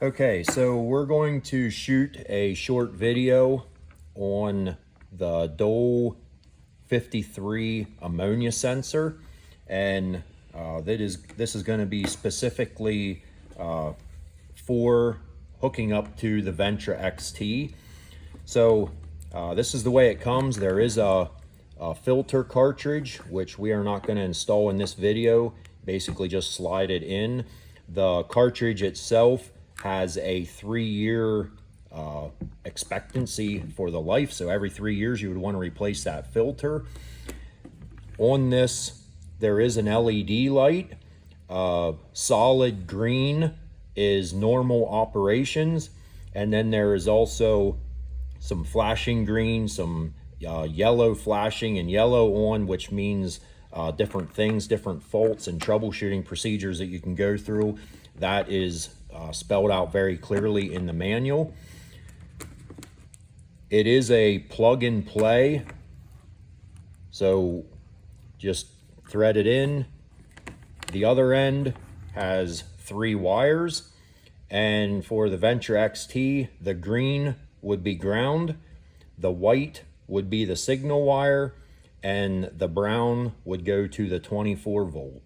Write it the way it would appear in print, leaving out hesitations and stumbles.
Okay, so we're going to shoot a short video on the Dole 53 ammonia sensor, and this is going to be specifically for hooking up to the Ventra XT. So this is the way it comes. There is a filter cartridge, which we are not going to install in this video. Basically just slide it in. The cartridge itself has a 3-year expectancy for the life, so every 3 years you would want to replace that filter. On this there is an LED light. Solid green is normal operations, and then there is also some flashing green, some yellow flashing and yellow on, which means different things, different faults and troubleshooting procedures that you can go through. That is spelled out very clearly in the manual. It is a plug and play, so just thread it in. The other end has 3 wires, and for the Ventra XT, the green would be ground, the white would be the signal wire, and the brown would go to the 24 volt.